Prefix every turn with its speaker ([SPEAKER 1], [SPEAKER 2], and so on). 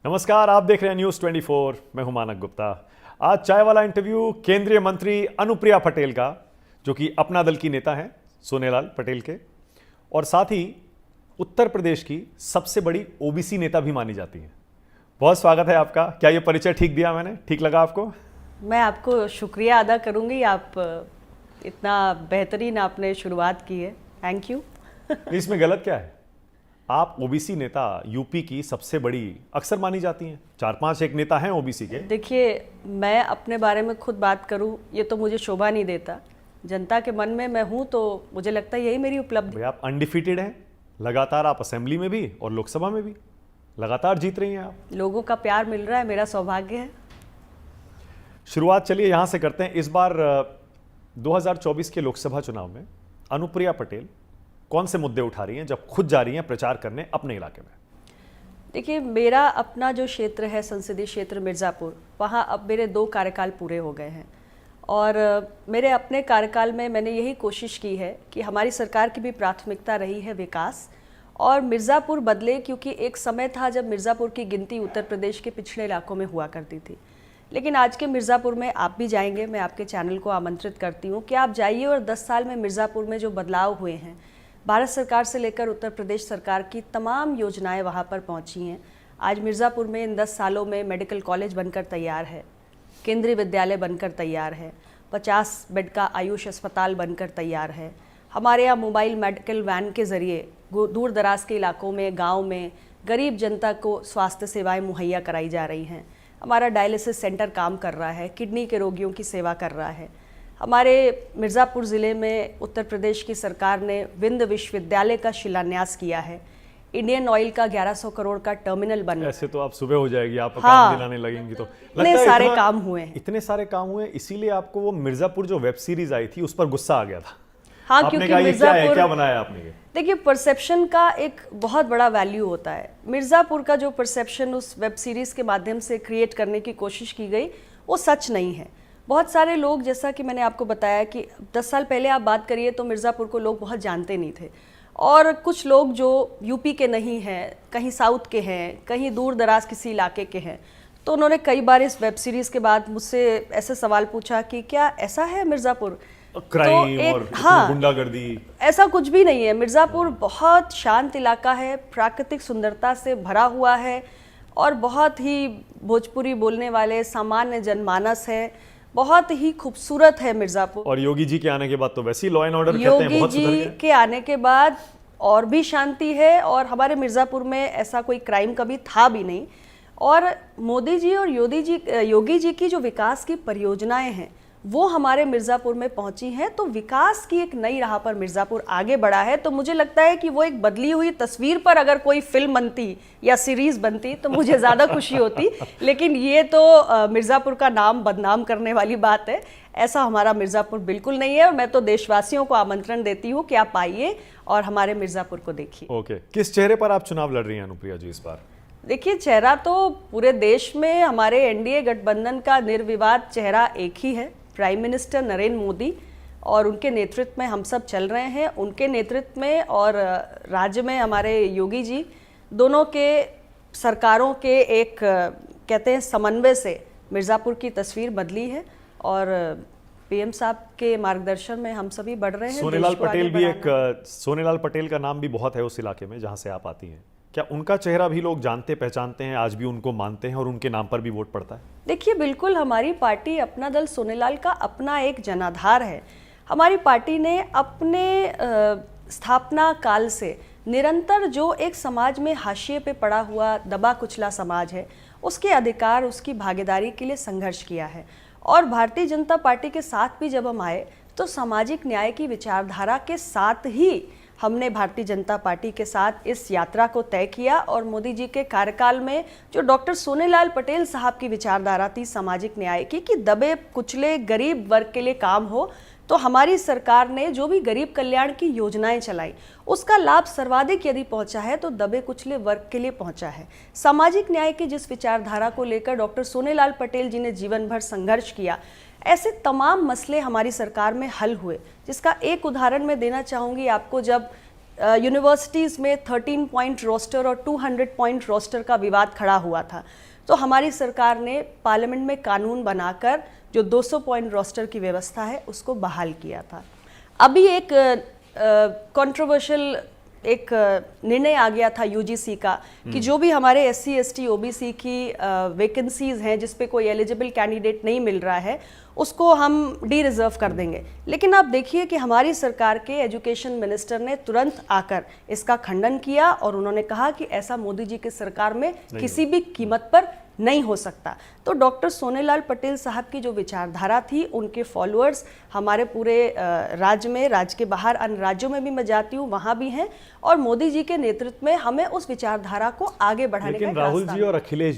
[SPEAKER 1] नमस्कार, आप देख रहे हैं न्यूज 24। मैं हूं मानक गुप्ता। आज चाय वाला इंटरव्यू केंद्रीय मंत्री अनुप्रिया पटेल का, जो कि अपना दल की नेता हैं सोनेलाल पटेल के, और साथ ही उत्तर प्रदेश की सबसे बड़ी ओबीसी नेता भी मानी जाती हैं। बहुत स्वागत है आपका। क्या ये परिचय ठीक दिया मैंने? ठीक लगा आपको?
[SPEAKER 2] मैं आपको शुक्रिया अदा करूंगी, आप इतना बेहतरीन आपने शुरुआत की है, थैंक यू।
[SPEAKER 1] इसमें गलत क्या है? आप ओबीसी नेता यूपी की सबसे बड़ी अक्सर मानी जाती हैं। 4-5 एक नेता हैं ओबीसी के।
[SPEAKER 2] देखिए, मैं अपने बारे में खुद बात करूं ये तो मुझे शोभा नहीं देता। जनता के मन में मैं हूं तो मुझे लगता है यही मेरी उपलब्धि।
[SPEAKER 1] भाई, आप अनडिफीटेड हैं लगातार। आप असेंबली में भी और लोकसभा में भी लगातार जीत रही हैं आप।
[SPEAKER 2] लोगों का प्यार मिल रहा है, मेरा सौभाग्य है।
[SPEAKER 1] शुरुआत चलिए यहां से करते हैं। इस बार 2024 के लोकसभा चुनाव में अनुप्रिया पटेल कौन से मुद्दे उठा रही हैं जब खुद जा रही हैं प्रचार करने अपने इलाके में?
[SPEAKER 2] देखिए, मेरा अपना जो क्षेत्र है, संसदीय क्षेत्र मिर्ज़ापुर, वहाँ अब मेरे 2 कार्यकाल पूरे हो गए हैं और मेरे अपने कार्यकाल में मैंने यही कोशिश की है कि हमारी सरकार की भी प्राथमिकता रही है विकास और मिर्ज़ापुर बदले, क्योंकि एक समय था जब मिर्ज़ापुर की गिनती उत्तर प्रदेश के पिछड़े इलाकों में हुआ करती थी। लेकिन आज के मिर्ज़ापुर में आप भी जाएंगे, मैं आपके चैनल को आमंत्रित करती हूँ कि आप जाइए और 10 साल में मिर्ज़ापुर में जो बदलाव हुए हैं, भारत सरकार से लेकर उत्तर प्रदेश सरकार की तमाम योजनाएं वहां पर पहुंची हैं। आज मिर्ज़ापुर में इन 10 सालों में मेडिकल कॉलेज बनकर तैयार है, केंद्रीय विद्यालय बनकर तैयार है, 50 बेड का आयुष अस्पताल बनकर तैयार है। हमारे यहाँ मोबाइल मेडिकल वैन के ज़रिए दूर दराज के इलाकों में, गाँव में गरीब जनता को स्वास्थ्य सेवाएँ मुहैया कराई जा रही हैं। हमारा डायलिसिस सेंटर काम कर रहा है, किडनी के रोगियों की सेवा कर रहा है। हमारे मिर्ज़ापुर ज़िले में उत्तर प्रदेश की सरकार ने विंद विश्वविद्यालय का शिलान्यास किया है। इंडियन ऑयल का 1100 करोड़ का टर्मिनल बन रहा है।
[SPEAKER 1] ऐसे तो आप सुबह हो जाएगी, आप
[SPEAKER 2] हाँ,
[SPEAKER 1] काम दिलाने लगेंगी तो
[SPEAKER 2] इतने सारे काम हुए हैं।
[SPEAKER 1] इतने सारे काम हुए, इसीलिए आपको वो मिर्ज़ापुर जो वेब सीरीज आई थी उस पर गुस्सा आ गया था।
[SPEAKER 2] हाँ, क्योंकि मिर्ज़ापुर,
[SPEAKER 1] क्या बनाया आपने?
[SPEAKER 2] देखिए, परसेप्शन का एक बहुत बड़ा वैल्यू होता है। मिर्ज़ापुर का जो परसेप्शन उस वेब सीरीज के माध्यम से क्रिएट करने की कोशिश की गई वो सच नहीं है। बहुत सारे लोग, जैसा कि मैंने आपको बताया कि 10 साल पहले आप बात करिए तो मिर्ज़ापुर को लोग बहुत जानते नहीं थे, और कुछ लोग जो यूपी के नहीं हैं, कहीं साउथ के हैं, कहीं दूर दराज किसी इलाके के हैं, तो उन्होंने कई बार इस वेब सीरीज़ के बाद मुझसे ऐसे सवाल पूछा कि क्या ऐसा है मिर्ज़ापुर?
[SPEAKER 1] क्राइम
[SPEAKER 2] तो
[SPEAKER 1] और
[SPEAKER 2] हाँ,
[SPEAKER 1] गुंडागर्दी? ऐसा
[SPEAKER 2] कुछ भी नहीं है। मिर्ज़ापुर बहुत शांत इलाका है, प्राकृतिक सुंदरता से भरा हुआ है और बहुत ही भोजपुरी बोलने वाले सामान्य जनमानस है। बहुत ही खूबसूरत है मिर्ज़ापुर।
[SPEAKER 1] और योगी जी के आने के बाद तो वैसे ही लॉ एंड ऑर्डर कहते हैं बहुत सुधर गया।
[SPEAKER 2] योगी जी के आने के बाद और भी शांति है, और हमारे मिर्ज़ापुर में ऐसा कोई क्राइम कभी था भी नहीं। और मोदी जी और योगी जी की जो विकास की परियोजनाएं हैं वो हमारे मिर्ज़ापुर में पहुंची हैं, तो विकास की एक नई राह पर मिर्ज़ापुर आगे बढ़ा है। तो मुझे लगता है कि वो एक बदली हुई तस्वीर पर अगर कोई फिल्म बनती या सीरीज़ बनती तो मुझे ज़्यादा खुशी होती। लेकिन ये तो मिर्ज़ापुर का नाम बदनाम करने वाली बात है। ऐसा हमारा मिर्ज़ापुर बिल्कुल नहीं है, और मैं तो देशवासियों को आमंत्रण देती हूँ कि आप आइए और हमारे मिर्ज़ापुर को देखिए।
[SPEAKER 1] ओके, किस चेहरे पर आप चुनाव लड़ रही हैं अनुप्रिया जी इस बार?
[SPEAKER 2] देखिए, चेहरा तो पूरे देश में हमारे एनडीए गठबंधन का निर्विवाद चेहरा एक ही है, प्राइम मिनिस्टर नरेंद्र मोदी, और उनके नेतृत्व में हम सब चल रहे हैं। उनके नेतृत्व में और राज्य में हमारे योगी जी, दोनों के सरकारों के एक कहते हैं समन्वय से मिर्ज़ापुर की तस्वीर बदली है, और पीएम साहब के मार्गदर्शन में हम सभी बढ़ रहे हैं।
[SPEAKER 1] सोनेलाल पटेल भी सोनेलाल पटेल का नाम भी बहुत है उस इलाके में जहां से आप आती हैं। क्या उनका चेहरा भी लोग जानते पहचानते हैं, आज भी उनको मानते हैं और उनके नाम पर भी वोट पड़ता है?
[SPEAKER 2] देखिए, बिल्कुल, हमारी पार्टी अपना दल सोनेलाल का अपना एक जनाधार है। हमारी पार्टी ने अपने स्थापना काल से निरंतर जो एक समाज में हाशिए पे पड़ा हुआ दबा कुचला समाज है, उसके अधिकार, उसकी भागीदारी के लिए संघर्ष किया है। और भारतीय जनता पार्टी के साथ भी जब हम आए तो सामाजिक न्याय की विचारधारा के साथ ही हमने भारतीय जनता पार्टी के साथ इस यात्रा को तय किया। और मोदी जी के कार्यकाल में जो डॉक्टर सोनेलाल पटेल साहब की विचारधारा थी सामाजिक न्याय की, कि दबे कुचले गरीब वर्ग के लिए काम हो, तो हमारी सरकार ने जो भी गरीब कल्याण की योजनाएं चलाई उसका लाभ सर्वाधिक यदि पहुंचा है तो दबे कुचले वर्ग के लिए पहुंचा है। सामाजिक न्याय की जिस विचारधारा को लेकर डॉक्टर सोनेलाल पटेल जी ने जीवन भर संघर्ष किया, ऐसे तमाम मसले हमारी सरकार में हल हुए, जिसका एक उदाहरण मैं देना चाहूँगी आपको। जब यूनिवर्सिटीज़ में 13 पॉइंट रोस्टर और 200 पॉइंट रोस्टर का विवाद खड़ा हुआ था। तो हमारी सरकार ने पार्लियामेंट में कानून बनाकर जो 200 पॉइंट रोस्टर की व्यवस्था है उसको बहाल किया था। अभी एक कंट्रोवर्शियल एक निर्णय आ गया था यूजीसी का कि जो भी हमारे एससी एसटी ओबीसी की वैकेंसीज हैं जिस पे कोई एलिजिबल कैंडिडेट नहीं मिल रहा है उसको हम डी रिजर्व कर देंगे। लेकिन आप देखिए कि हमारी सरकार के एजुकेशन मिनिस्टर ने तुरंत आकर इसका खंडन किया और उन्होंने कहा कि ऐसा मोदी जी की सरकार में किसी भी कीमत पर नहीं हो सकता। तो डॉक्टर सोनेलाल पटेल साहब की जो विचारधारा थी, उनके फॉलोअर्स हमारे पूरे राज्य में, राज्य के बाहर अन्य राज्यों में भी मैं जाती हूँ, वहाँ भी हैं और मोदी जी के नेतृत्व में हमें उस विचारधारा को आगे बढ़ाने का
[SPEAKER 1] लेकिन
[SPEAKER 2] एक
[SPEAKER 1] राहुल
[SPEAKER 2] रास्ता
[SPEAKER 1] जी और अखिलेश